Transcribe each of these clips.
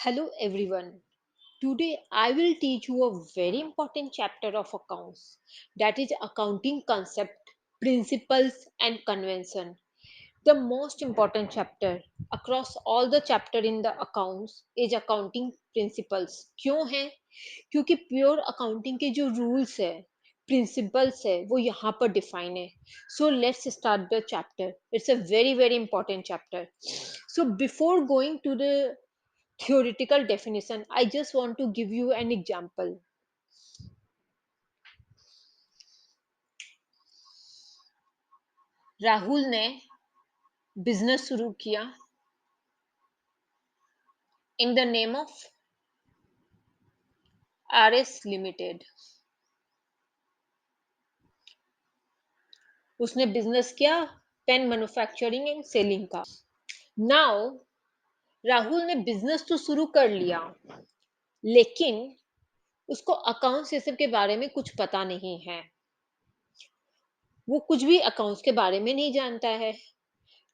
Hello everyone. Today I will teach you a very important chapter of accounts, that is accounting concept, principles and convention. The most important chapter across all the chapter in the accounts is accounting principles. क्यों है? क्योंकि pure accounting के जो rules है, principles है, वो यहाँ पर डिफाइन है. So let's start the chapter. It's a very very important chapter. So before going to the theoretical definition, I just want to give you an example. Rahul ने business शुरू किया in the name of RS limited. उसने business किया pen manufacturing and selling का. Now Rahul ने business तो शुरू कर लिया, लेकिन उसको अकाउंट्स ये सब के बारे में कुछ पता नहीं है. वो कुछ भी अकाउंट्स के बारे में नहीं जानता है.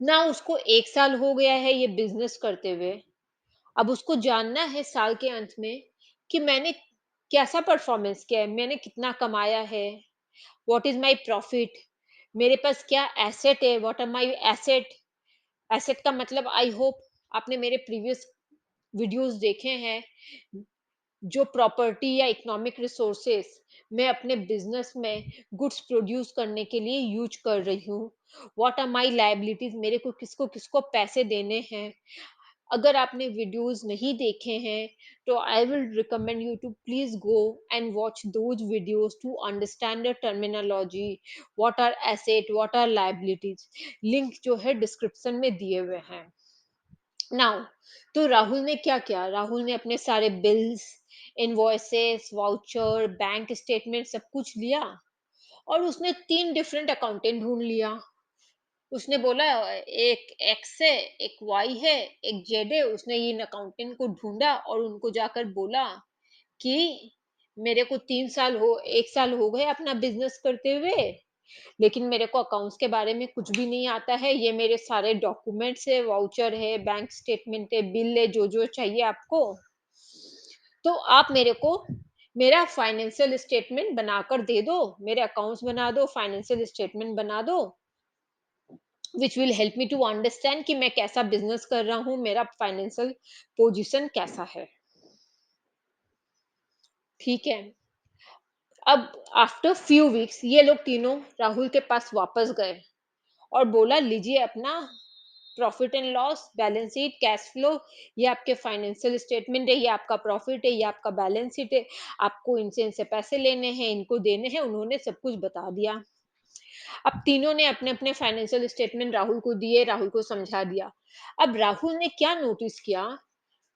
ना उसको 1 साल हो गया है ये बिजनेस करते हुए. अब उसको जानना है साल के अंत में कि मैंने कैसा परफॉर्मेंस किया है, मैंने कितना कमाया है, व्हाट इज माय प्रॉफिट, मेरे पास क्या एसेट है, what are my asset. Asset का मतलब आई होप आपने मेरे प्रीवियस वीडियोस देखे हैं. जो प्रॉपर्टी या इकोनॉमिक रिसोर्सेस मैं अपने बिजनेस में गुड्स प्रोड्यूस करने के लिए यूज कर रही हूँ, व्हाट आर माय लायबिलिटीज, मेरे को किसको किसको पैसे देने हैं. अगर आपने वीडियोस नहीं देखे हैं तो I will recommend you to please go and watch those videos to understand the terminology, what are asset, what are liabilities. Link जो है डिस्क्रिप्शन में दिए हुए हैं. नाउ तो राहुल ने क्या किया, राहुल ने अपने सारे bills, invoices, voucher, bank statement सब कुछ लिया और उसने 3 डिफरेंट अकाउंटेंट ढूंढ लिया. उसने बोला एक एक्स है, एक वाई है, एक जेड है. उसने इन अकाउंटेंट को ढूंढा और उनको जाकर बोला कि मेरे को 3 साल हो 1 साल हो गए अपना बिजनेस करते हुए, लेकिन मेरे को अकाउंट्स के बारे में कुछ भी नहीं आता है. ये मेरे सारे डॉक्यूमेंट्स है, वाउचर है, बैंक स्टेटमेंट है, बिल है, जो जो चाहिए आपको, तो आप मेरे को मेरा फाइनेंशियल स्टेटमेंट बनाकर दे दो, मेरे अकाउंट्स बना दो, फाइनेंशियल स्टेटमेंट बना दो, which will help me to understand कि मैं कैसा बिजनेस कर रहा हूँ, मेरा फाइनेंशियल पोजीशन कैसा है. ठीक है. अब आफ्टर फ्यू वीक्स ये लोग तीनों राहुल के पास वापस गए और बोला लीजिए अपना profit and loss, balance sheet, cash flow, ये आपके फाइनेंशियल स्टेटमेंट है, ये आपका प्रॉफिट है, ये आपका बैलेंस शीट है, आपको इनसे पैसे लेने हैं, इनको देने हैं. उन्होंने सब कुछ बता दिया. अब तीनों ने अपने अपने फाइनेंशियल स्टेटमेंट राहुल को दिए, राहुल को समझा दिया. अब राहुल ने क्या नोटिस किया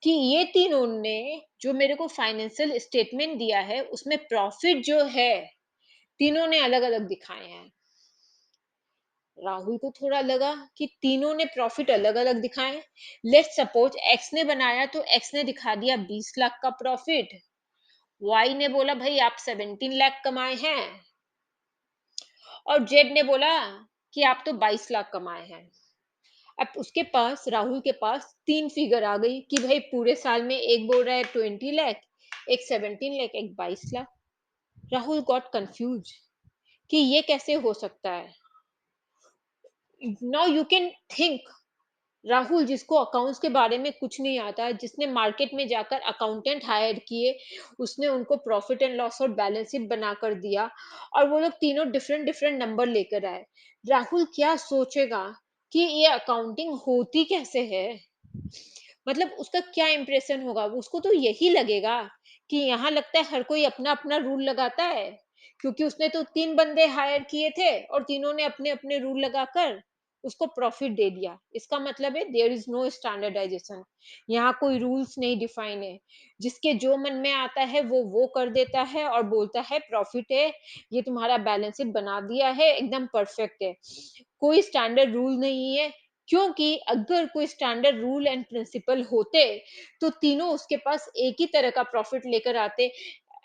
कि ये तीनों ने जो मेरे को फाइनेंशियल स्टेटमेंट दिया है उसमें प्रॉफिट जो है तीनों ने अलग अलग दिखाए हैं. राहुल को थोड़ा लगा कि तीनों ने प्रॉफिट अलग अलग दिखाए. लेट्स सपोज एक्स ने बनाया तो एक्स ने दिखा दिया 20 लाख का प्रॉफिट, वाई ने बोला भाई आप 17 लाख कमाए हैं, और जेड ने बोला कि आप तो 22 लाख कमाए हैं. अब उसके पास राहुल के पास 3 फिगर आ गई कि भाई पूरे साल में एक बोल रहा है 20 लाख, एक 17 लाख, एक 22 लाख. राहुल गॉट कंफ्यूज कि ये कैसे हो सकता है. Now you can think, Rahul जिसको अकाउंट्स के बारे में कुछ नहीं आता है, जिसने मार्केट में जाकर अकाउंटेंट हायर किए, उसने उनको प्रॉफिट एंड लॉस और बैलेंस शीट बनाकर दिया और वो लोग तीनों डिफरेंट डिफरेंट नंबर लेकर आए. राहुल क्या सोचेगा कि ये अकाउंटिंग होती कैसे है, मतलब उसका क्या इंप्रेशन होगा. उसको तो यही लगेगा कि यहाँ लगता है हर कोई अपना अपना रूल लगाता है, क्योंकि उसने तो 3 बंदे हायर किए थे और तीनों ने अपने अपने रूल लगाकर उसको प्रॉफिट दे दिया. इसका मतलब है देयर इज नो स्टैंडर्डाइजेशन. यहाँ कोई रूल्स नहीं डिफाइन है. जिसके जो मन में आता है वो कर देता है और बोलता है प्रॉफिट है, ये तुम्हारा बैलेंस शीट बना दिया है, एकदम परफेक्ट है. कोई स्टैंडर्ड रूल नहीं है, क्योंकि अगर कोई स्टैंडर्ड रूल एंड प्रिंसिपल होते तो तीनों उसके पास एक ही तरह का प्रॉफिट लेकर आते.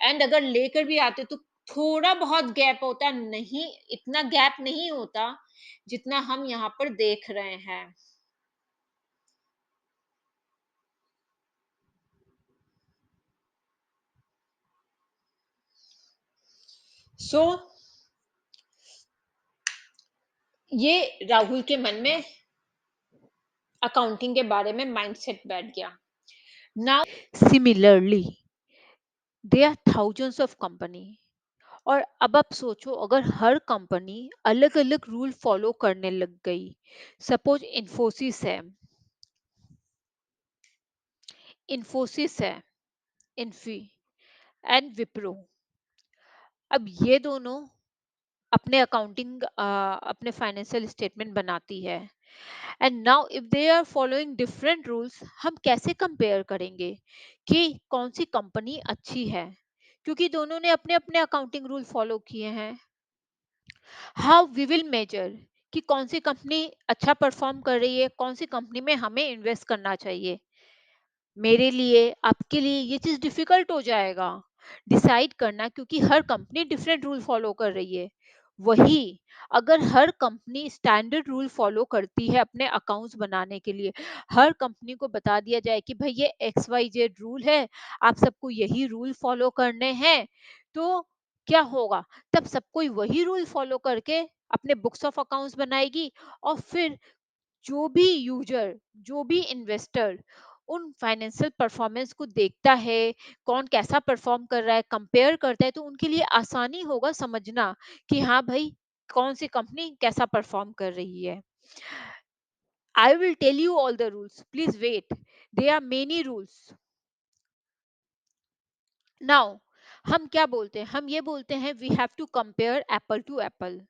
एंड अगर लेकर भी आते तो थोड़ा बहुत गैप होता, नहीं इतना गैप नहीं होता जितना हम यहाँ पर देख रहे हैं. सो ये राहुल के मन में अकाउंटिंग के बारे में माइंडसेट बैठ गया। Now similarly there are thousands of company, और अब आप सोचो अगर हर कंपनी अलग अलग रूल फॉलो करने लग गई। सपोज इन्फोसिस है, इन्फी एंड विप्रो। अब ये दोनों अपने अपने फाइनेंशियल स्टेटमेंट बनाती है, and now if they are following different rules, हम कैसे कंपेयर करेंगे कि कौन सी कंपनी अच्छी है, क्योंकि दोनों ने अपने अपने अकाउंटिंग रूल फॉलो किए हैं। हाउ वी विल मेजर कि कौन सी कंपनी अच्छा परफॉर्म कर रही है, कौन सी कंपनी में हमें इन्वेस्ट करना चाहिए। मेरे लिए, आपके लिए ये चीज डिफिकल्ट हो जाएगा डिसाइड करना, क्योंकि हर कंपनी डिफरेंट रूल फॉलो कर रही है। वही अगर हर कंपनी स्टैंडर्ड रूल फॉलो करती है अपने अकाउंट्स बनाने के लिए, हर कंपनी को बता दिया जाए कि भाई ये एक्स वाई जेड रूल है, आप सबको यही रूल फॉलो करने हैं, तो क्या होगा? तब सब कोई वही रूल फॉलो करके अपने बुक्स ऑफ अकाउंट्स बनाएगी, और फिर जो भी यूजर, जो भी इन्वेस्टर उन फाइनेंशियल परफॉर्मेंस को देखता है, कौन कैसा परफॉर्म कर रहा है, कंपेयर करता है, तो उनके लिए आसानी होगा समझना कि हाँ भाई, कौन सी कंपनी कैसा परफॉर्म कर रही है। I will tell you all the rules, please wait, there are many rules. Now हम क्या बोलते हैं? हम ये बोलते हैं we have to compare apple to apple.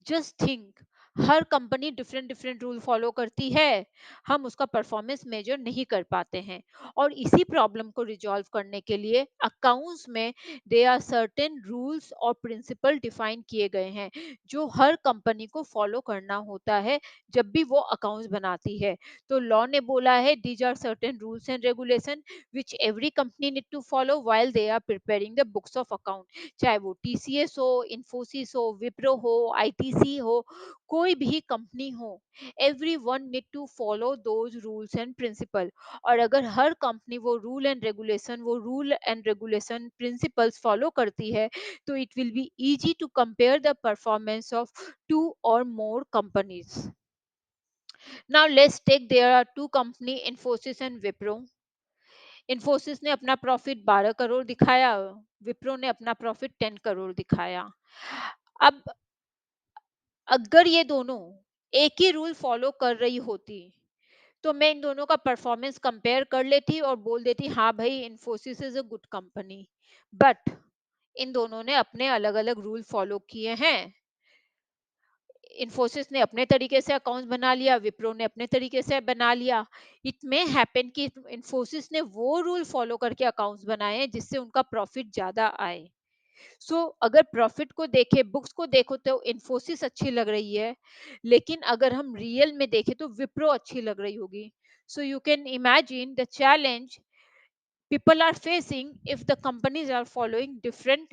Just think, हर company different different rule follow करती है, हम उसका परफॉर्मेंस मेजर नहीं कर पाते हैं। और इसी प्रॉब्लम को रिजॉल्व करने के लिए अकाउंट्स में दे आर सर्टेन रूल्स और प्रिंसिपल डिफाइन किए गए हैं, जो हर कंपनी को फॉलो करना होता है जब भी वो अकाउंट्स बनाती है। तो लॉ ने बोला है these are certain rules and regulation which every company need to follow while they are preparing the books of account. चाहे वो टीसीएस हो, इन्फोसिस हो, विप्रो हो, आईटीसी हो, कोई भी कंपनी हो, everyone need to follow those rules and principle. और अगर हर कंपनी वो rule and regulation principles follow करती है, तो it will be easy to compare the performance of two और more companies. Now let's take, there are two company, Infosys and Wipro. Infosys ने अपना प्रॉफिट 12 करोड़ दिखाया, विप्रो ने अपना प्रॉफिट 10 करोड़ दिखाया। अब अगर ये दोनों एक ही रूल फॉलो कर रही होती, तो मैं इन दोनों का परफॉर्मेंस कंपेयर कर लेती और बोल देती हाँ भाई, Infosys is a good company. But in दोनों ने अपने अलग अलग रूल फॉलो किए हैं। इन्फोसिस ने अपने तरीके से अकाउंट बना लिया, विप्रो ने अपने तरीके से बना लिया। इट मे हैपन कि इन्फोसिस ने वो रूल फॉलो करके अकाउंट्स बनाए हैं जिससे उनका प्रॉफिट ज्यादा आए। अगर प्रॉफिट को देखे, बुक्स को देखो, तो इन्फोसिस अच्छी लग रही है, लेकिन अगर हम रियल में देखें तो विप्रो अच्छी लग रही होगी। So you can imagine the challenge people are facing if the companies are following different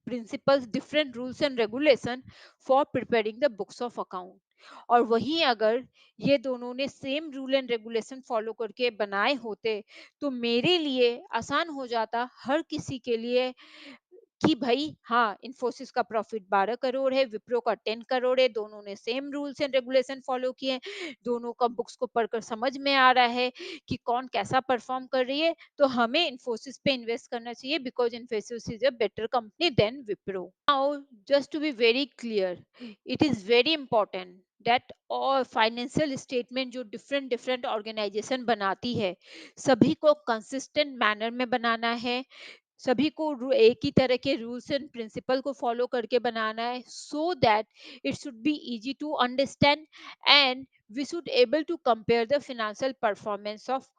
principles, different rules and regulation for preparing the books of account। और वहीं अगर ये दोनों ने same rule and regulation follow करके बनाए होते, तो मेरे लिए आसान हो जाता हर किसी के लिए कि भाई हाँ, इन्फोसिस का प्रॉफिट 12 करोड़ है, विप्रो का 10 करोड़ है, दोनों ने same rules and regulation follow किए हैं, दोनों का बुक्स को पढ़कर समझ में आ रहा है कि कौन कैसा परफॉर्म कर रही है, तो हमें इन्फोसिस पे इन्वेस्ट करना चाहिए because Infosys is a better company than Wipro. Now just to be very clear, it is very important that और फाइनेंशियल स्टेटमेंट जो डिफरेंट डिफरेंट ऑर्गेनाइजेशन बनाती है, सभी को कंसिस्टेंट मैनर में बनाना है, सभी को एक ही तरह के रूल्स एंड प्रिंसिपल को फॉलो करके बनाना है, so that it should be easy to understand and we should able to compare the financial performance of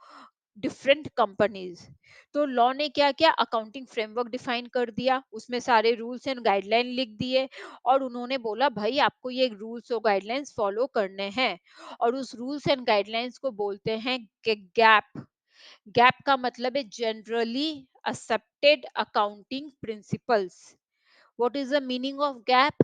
different companies. तो लॉ ने क्या किया, अकाउंटिंग फ्रेमवर्क डिफाइन कर दिया, उसमें सारे रूल्स एंड गाइडलाइन लिख दिए, और उन्होंने बोला भाई आपको ये रूल्स और गाइडलाइंस फॉलो करने हैं। और उस रूल्स एंड गाइडलाइंस को बोलते हैं गैप। गैप का मतलब है generally accepted accounting principles। what is the meaning of gap?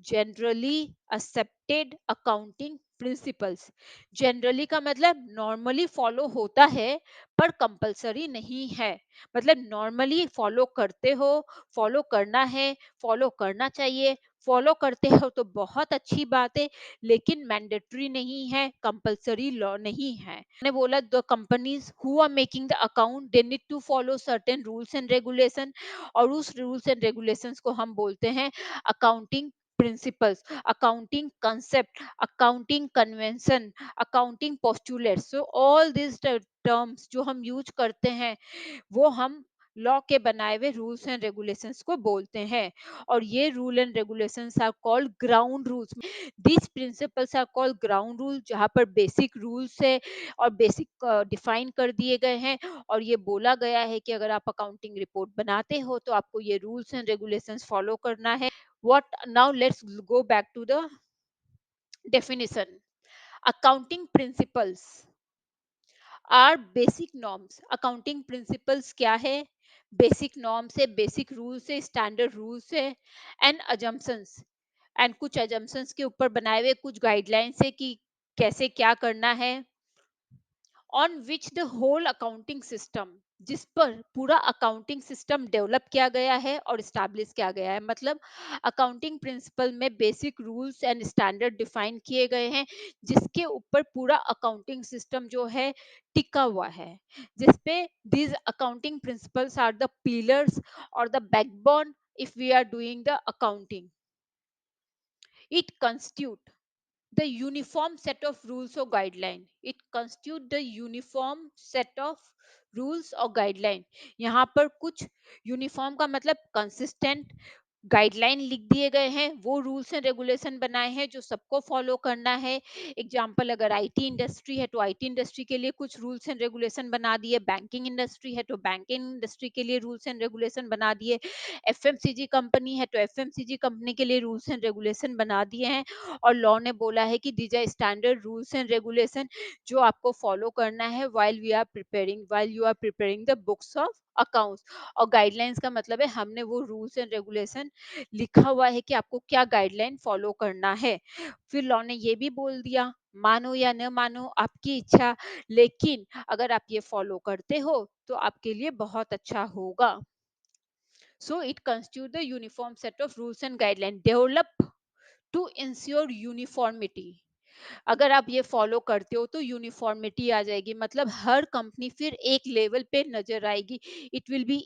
Generally accepted accounting principles generally का मतलब नॉर्मली फॉलो होता है पर कंपलसरी नहीं है। मतलब नॉर्मली फॉलो करते हो, फॉलो करना है, फॉलो करना चाहिए, फॉलो करते हो तो बहुत अच्छी बात है, लेकिन मैंडेटरी नहीं है, कंपलसरी लॉ नहीं है। मैंने बोला the companies who are making the account they need to follow certain rules and regulation, और उस रूल्स एंड रेगुलेशंस को हम बोलते हैं accounting principles, accounting concept, accounting convention, accounting postulates. So all these terms जो हम यूज करते हैं वो हम लॉ के बनाए हुए रूल्स एंड रेगुलेशंस को बोलते हैं। और ये rule and regulations are called ground rules. These principles are called ground rule, जहाँ पर बेसिक रूल्स है और बेसिक डिफाइन कर दिए गए हैं, और ये बोला गया है कि अगर आप अकाउंटिंग रिपोर्ट बनाते हो तो आपको ये रूल्स एंड रेगुलेशंस फॉलो करना है। what Now let's go back to the definition. Accounting principles are basic norms. Accounting principles क्या है? बेसिक नॉर्म्स है, बेसिक रूल्स है, स्टैंडर्ड रूल्स है, एंड अजम्पशंस, एंड कुछ अजम्पशंस के ऊपर बनाए हुए कुछ गाइडलाइंस है कि कैसे क्या करना है, on which the whole accounting system, जिस पर पूरा अकाउंटिंग सिस्टम डेवलप किया गया है और स्टैब्लिश किया गया है। मतलब अकाउंटिंग प्रिंसिपल में basic rules and standard define किए गए हैं, जिसके ऊपर पूरा अकाउंटिंग सिस्टम जो है टिका हुआ है, जिसपे these accounting principles are the pillars or the backbone if we are doing the accounting. It constitute the uniform set of rules or guideline. It constitute the uniform set of rules और guideline. यहाँ पर कुछ uniform का मतलब consistent guideline लिख दिए गए हैं, वो रूल्स एंड रेगुलेशन बनाए हैं जो सबको फॉलो करना है। एग्जाम्पल, अगर आईटी इंडस्ट्री है तो आईटी इंडस्ट्री के लिए कुछ रूल्स एंड रेगुलेशन बना दिए, बैंकिंग इंडस्ट्री है तो बैंकिंग इंडस्ट्री के लिए रूल्स एंड रेगुलेशन बना दिए, एफएमसीजी कंपनी है तो एफएमसीजी कंपनी के लिए रूल्स एंड रेगुलेशन बना दिए हैं। और लॉ ने बोला है कि these are standard rules and regulation जो आपको फॉलो करना है while you are preparing the books of accounts। और गाइडलाइंस का मतलब है हमने वो रूल्स एंड रेगुलेशन लिखा हुआ है कि आपको क्या गाइडलाइन फॉलो करना है। फिर लॉ ने ये भी बोल दिया, मानो या न मानो आपकी इच्छा, लेकिन अगर आप ये फॉलो करते हो तो आपके लिए बहुत अच्छा होगा। So it constitutes the uniform set of rules and guidelines developed to ensure uniformity। अगर आप ये फॉलो करते हो तो यूनिफॉर्मिटी आ जाएगी, मतलब हर कंपनी फिर एक लेवल पे नजर आएगी। इट विल बी,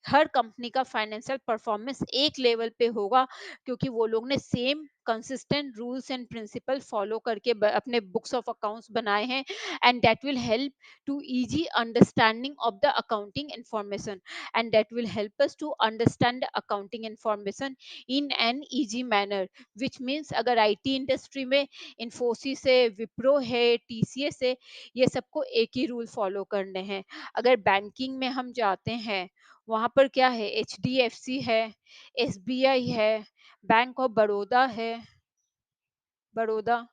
हर कंपनी का फाइनेंशियल परफॉर्मेंस एक लेवल पे होगा, क्योंकि वो लोग ने same consistent rules and principle follow करके अपने बुक्स ऑफ अकाउंट्स बनाए हैं। And that will help to easy understanding of the accounting information, and that will help us to understand accounting information in an easy manner. Which means अगर IT industry में Infosys है, विप्रो है, TCS है, ये सबको एक ही रूल फॉलो करने हैं। अगर बैंकिंग में हम जाते हैं, वहां पर क्या है, एचडीएफसी है, एसबीआई है, बैंक ऑफ बड़ौदा है, बड़ौदा,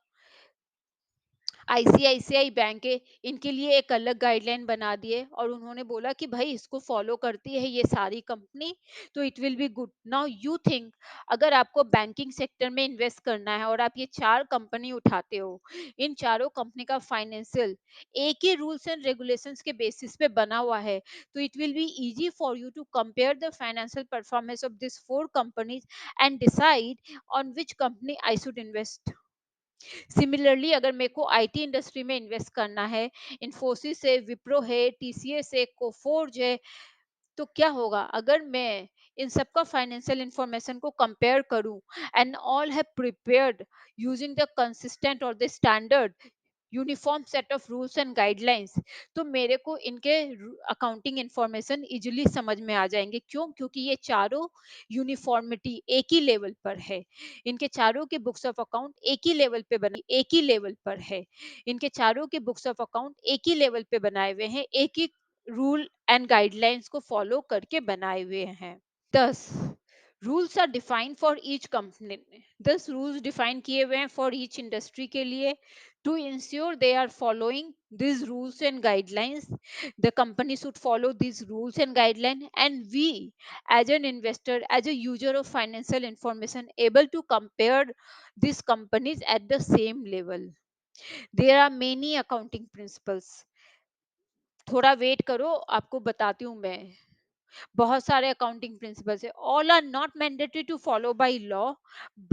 आईसीआईसीआई बैंक है, इनके लिए एक अलग गाइडलाइन बना दिए और उन्होंने बोला कि भाई इसको फॉलो करती है ये सारी कंपनी तो it will be good. Now you think, अगर आपको बैंकिंग सेक्टर में इन्वेस्ट करना है और आप ये चार कंपनी उठाते हो, इन चारों कंपनी का फाइनेंशियल एक ही रूल्स एंड रेगुलेशंस के बेसिस पे बना हुआ है, तो it will be easy for you to compare the financial performance of this four companies and decide on which company I should invest. Similarly अगर मेरे को आईटी इंडस्ट्री में इन्वेस्ट करना है, इन्फोसिस है, विप्रो है, टीसीएस है, कोफोर्ज है, तो क्या होगा अगर मैं इन सबका फाइनेंशियल इंफॉर्मेशन को कंपेयर करूं, and all have prepared using the consistent और the standard uniform set of rules and guidelines, तो मेरे को इनके अकाउंटिंग इंफॉर्मेशन इजीली समझ में आ जाएंगे। क्यों? क्योंकि ये चारों यूनिफॉर्मिटी एक ही लेवल पर है, इनके चारों के बुक्स ऑफ अकाउंट एक ही लेवल पे बना, एक ही लेवल पर है, इनके चारों के बुक्स ऑफ अकाउंट एक ही लेवल पे बनाए हुए हैं, एक ही रूल एंड गाइडलाइंस को फॉलो करके बनाए हुए हैं। 10 rules are defined for each company. 10 rules define किए हुए हैं फॉर ईच इंडस्ट्री के लिए। To ensure they are following these rules and guidelines, the company should follow these rules and guidelines, and we as an investor, as a user of financial information, able to compare these companies at the same level। There are many accounting principles. थोड़ा wait करो, आपको बताती हूँ मैं। बहुत सारे accounting principles है। All are not mandatory to follow by law,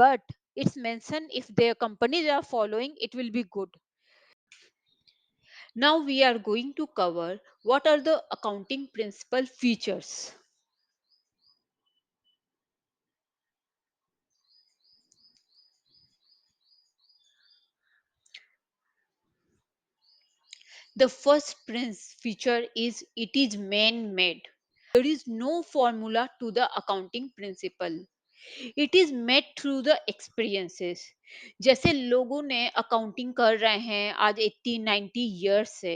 but it's mention if their companies are following it will be good. Now we are going to cover what are the accounting principle features. The first feature is it is man made. There is no formula to the accounting principle. It is made through the experiences. जैसे लोगों ने accounting कर रहे हैं आज 80-90 years से,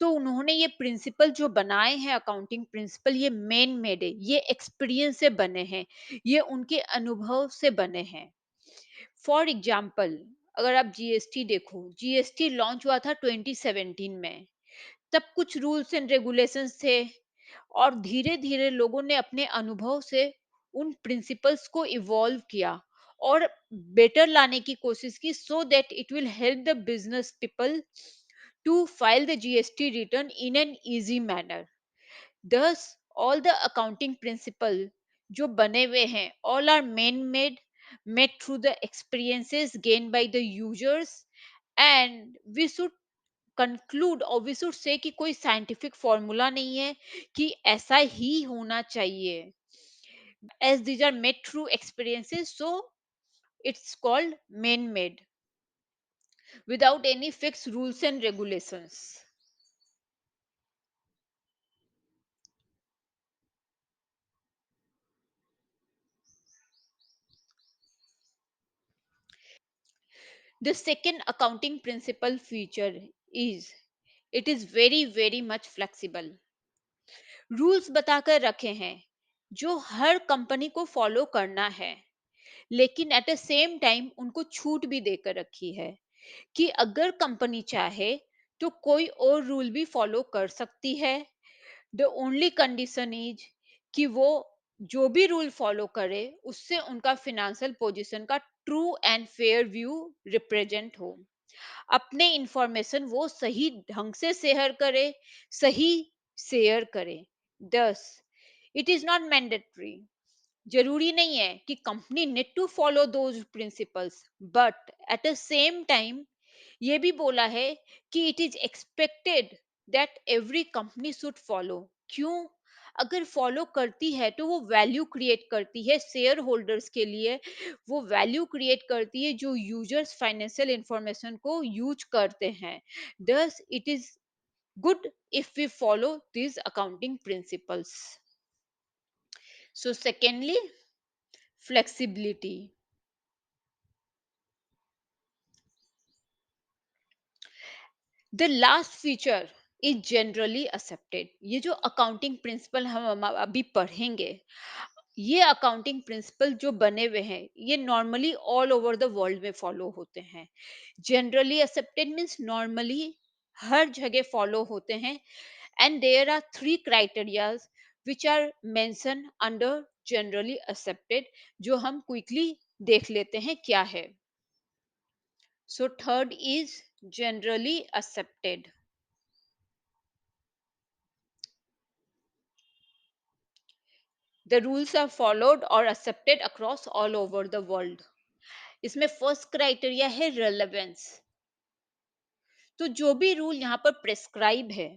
तो उन्होंने ये प्रिंसिपल जो बनाए हैं अकाउंटिंग प्रिंसिपल, ये मेन मेड है, ये एक्सपीरियंस से बने हैं, ये उनके अनुभव से बने हैं। फॉर एग्जाम्पल, अगर आप जीएसटी देखो, जीएसटी लॉन्च हुआ था 2017 में। तब कुछ रूल्स एंड रेगुलेशंस थे, और धीरे धीरे लोगों ने अपने अनुभव से उन प्रिंसिपल्स को इवॉल्व किया और बेटर लाने की कोशिश की, so that it will help the business people to file the GST return in an easy manner. Thus, all the accounting principle जो बने हुए हैं, all are man made through the experiences gained by the users, and we should conclude और we should say कि कोई scientific formula नहीं है कि ऐसा ही होना चाहिए। As these are made through experiences, so it's called man made without any fixed rules and regulations. The second accounting principle feature is it is very much flexible. Rules बताकर रखे हैं जो हर कंपनी को फॉलो करना है, लेकिन eight the same time उनको छूट भी देकर रखी है कि अगर कंपनी चाहे तो कोई और रूल भी फॉलो कर सकती है। द ओनली कंडीशन इज कि वो जो भी रूल फॉलो करे उससे उनका फिनेंशियल पोजीशन का true and fair view represent हो, अपने इंफॉर्मेशन वो सही ढंग से शेयर करे, सही शेयर करे। दस, इट इज नॉट मैंडेटरी, जरूरी नहीं है कि company need to follow those principles, but at the same time ये भी बोला है कि it is expected that every company should follow. क्यों? अगर फॉलो करती है तो वो वैल्यू क्रिएट करती है शेयर होल्डर्स के लिए, वो वैल्यू क्रिएट करती है जो यूजर्स फाइनेंशियल इंफॉर्मेशन को यूज करते हैं। Thus it is good if we follow these accounting principles. So secondly, flexibility. The last feature is generally accepted. ये जो अकाउंटिंग प्रिंसिपल हम अभी पढ़ेंगे, ये अकाउंटिंग प्रिंसिपल जो बने हुए हैं, ये normally all over the world में फॉलो होते हैं। जनरली एक्सेप्टेड मीन्स नॉर्मली हर जगह फॉलो होते हैं, and there are three criterias which are mention under generally accepted, जो हम क्विकली देख लेते हैं क्या है। So third is generally accepted. The rules are followed or accepted across all over the world. इसमें फर्स्ट क्राइटेरिया है रेलेवेंस। तो जो भी रूल यहाँ पर प्रेस्क्राइब है,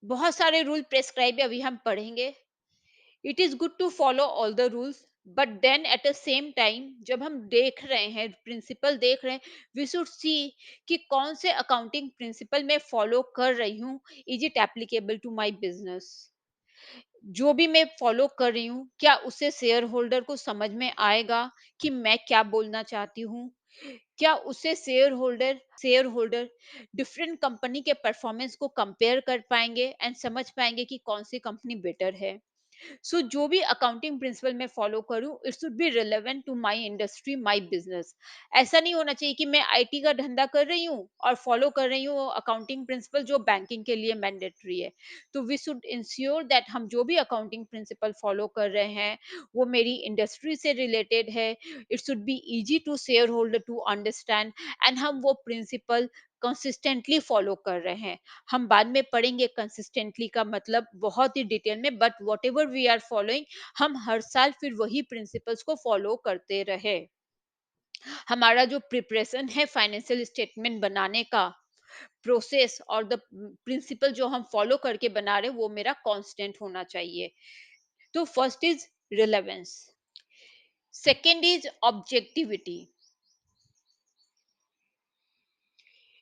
बहुत सारे रूल प्रेस्क्राइब है, अभी हम पढ़ेंगे। It is good to follow all the rules, but then at the same time जब हम देख रहे हैं प्रिंसिपल देख रहे हैं, वी शुड सी कि कौन से अकाउंटिंग प्रिंसिपल मैं फॉलो कर रही हूँ, is it applicable to my business. जो भी मैं फॉलो कर रही हूँ, क्या उससे शेयर होल्डर को समझ में आएगा कि मैं क्या बोलना चाहती हूँ? क्या उससे शेयर होल्डर डिफरेंट कंपनी के परफॉर्मेंस को कंपेयर कर पाएंगे एंड समझ पाएंगे कि कौन सी कंपनी बेटर है? सो जो भी अकाउंटिंग प्रिंसिपल मैं फॉलो करूं, it should be relevant to my industry, my business. ऐसा नहीं होना चाहिए कि मैं आईटी का धंधा कर रही हूँ और फॉलो कर रही हूँ अकाउंटिंग प्रिंसिपल जो बैंकिंग के लिए मैंडेटरी है। तो वी शुड इंश्योर दैट हम जो भी अकाउंटिंग प्रिंसिपल फॉलो कर रहे हैं वो मेरी इंडस्ट्री से रिलेटेड है। It should be easy to shareholder to understand, and हम वो प्रिंसिपल कंसिस्टेंटली फॉलो कर रहे हैं। हम बाद में पढ़ेंगे कंसिस्टेंटली का मतलब बहुत ही डिटेल में, but whatever we are following, हम हर साल फिर वही प्रिंसिपल्स को फॉलो करते रहे। हमारा जो प्रिपरेशन है फाइनेंशियल स्टेटमेंट बनाने का प्रोसेस और द प्रिंसिपल जो हम फॉलो करके बना रहे हैं वो मेरा कांस्टेंट होना चाहिए। तो first is relevance, second is objectivity.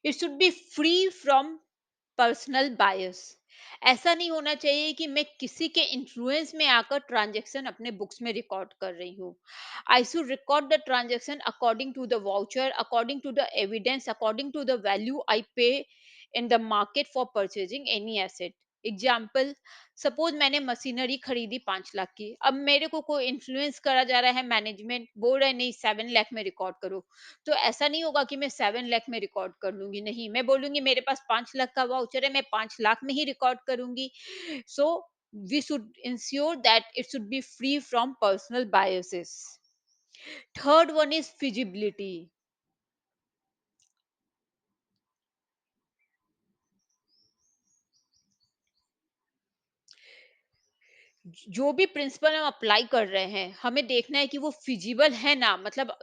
It should be free from personal bias. ऐसा नहीं होना चाहिए कि मैं किसी के इन्फ्लुएंस में आकर ट्रांजैक्शन अपने बुक्स में रिकॉर्ड कर रही हूँ। I should record the transaction according to the voucher, according to the evidence, according to the value I pay in the market for purchasing any asset. Example, suppose मैंने machinery खरीदी 5 लाख की, अब मेरे को कोई इन्फ्लुएंस करा जा रहा है, मैनेजमेंट बोल रहा है नहीं 7 लाख में रिकॉर्ड करो। तो ऐसा नहीं होगा कि मैं 7 लाख में रिकॉर्ड कर लूंगी, नहीं, मैं बोलूंगी मेरे पास 5 लाख का वाउचर है, मैं 5 लाख में ही रिकॉर्ड करूंगी। So we should ensure that it should be free from personal biases. Third one is feasibility. जो भी प्रिंसिपल हम अप्लाई कर रहे हैं हमें देखना है कि वो फिजिबल है ना, मतलब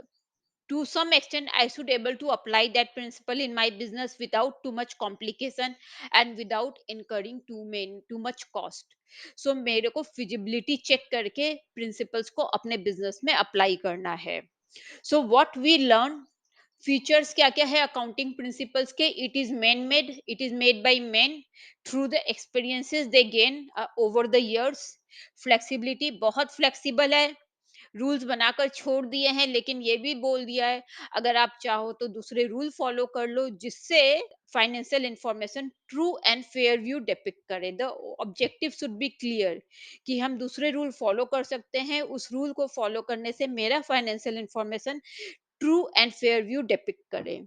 to some extent I should able to apply that principle in my business without too much complication and without incurring too much cost. So मेरे को feasibility check करके principles को अपने business में apply करना है। So what we learn, features क्या क्या है अकाउंटिंग प्रिंसिपल्स के, it is man made, it is made by man through the experiences they gain over the years. Flexibility, बहुत फ्लेक्सिबल है, रूल्स बनाकर छोड़ दिए हैं लेकिन ये भी बोल दिया है अगर आप चाहो तो दूसरे रूल फॉलो कर लो जिससे financial information true and fair view depict करे। The objective should be clear कि हम दूसरे रूल फॉलो कर सकते हैं, उस रूल को फॉलो करने से मेरा financial information true and fair view depict करे।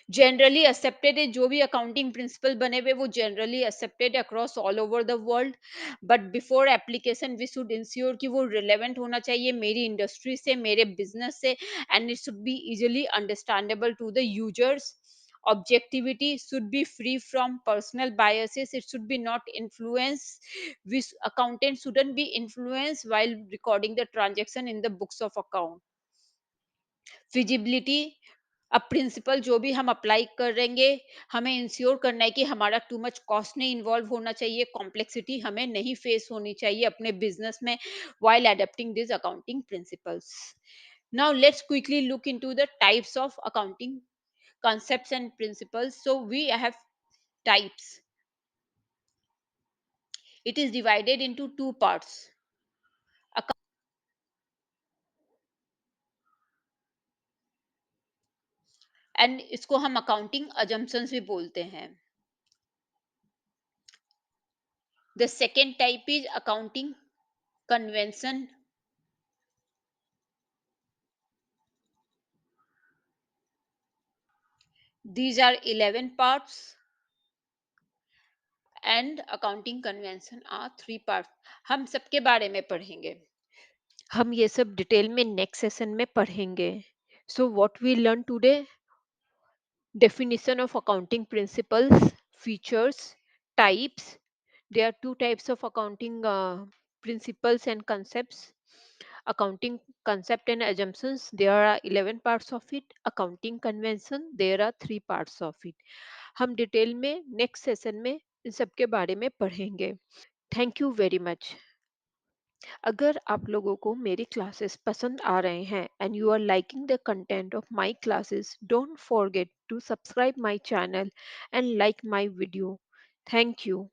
जनरली एक्सेप्टेड है, जो भी अकाउंटिंग प्रिंसिपल बने हुए वो generally accepted across all over the world, but before application we should ensure कि वो रिलेवेंट होना चाहिए मेरी इंडस्ट्री से, मेरे बिजनेस से, and it should be easily understandable to the users. Objectivity should be free from personal biases, it should be not influence, which accountant shouldn't be influenced while recording the transaction in the books of account। Feasibility, अब principal जो भी हम apply करेंगे हमें ensure करना है कि हमारा टू मच कॉस्ट नहीं इन्वॉल्व होना चाहिए, कॉम्प्लेक्सिटी हमें नहीं फेस होनी चाहिए अपने बिजनेस में while adapting these accounting principles। Now let's quickly look into the types of accounting concepts and principles. So we have types. It is divided into two parts, and इसको हम accounting assumptions भी बोलते हैं। The second type is accounting convention. These are 11 parts and accounting convention are 3 parts। हम सबके बारे में पढ़ेंगे। हम ये सब डिटेल में नेक्स्ट सेशन में पढ़ेंगे। So what we learn today, definition of accounting principles, features, types. There are two types of accounting principles and concepts. Accounting concept and assumptions, there are 11 parts of it. Accounting convention, there are 3 parts of it। हम detail में next session में इन सब के बारे में पढ़ेंगे। Thank you very much. अगर आप लोगों को मेरी क्लासेस पसंद आ रहे हैं and you are liking the content of my classes, don't forget to subscribe my channel and like my video. Thank you.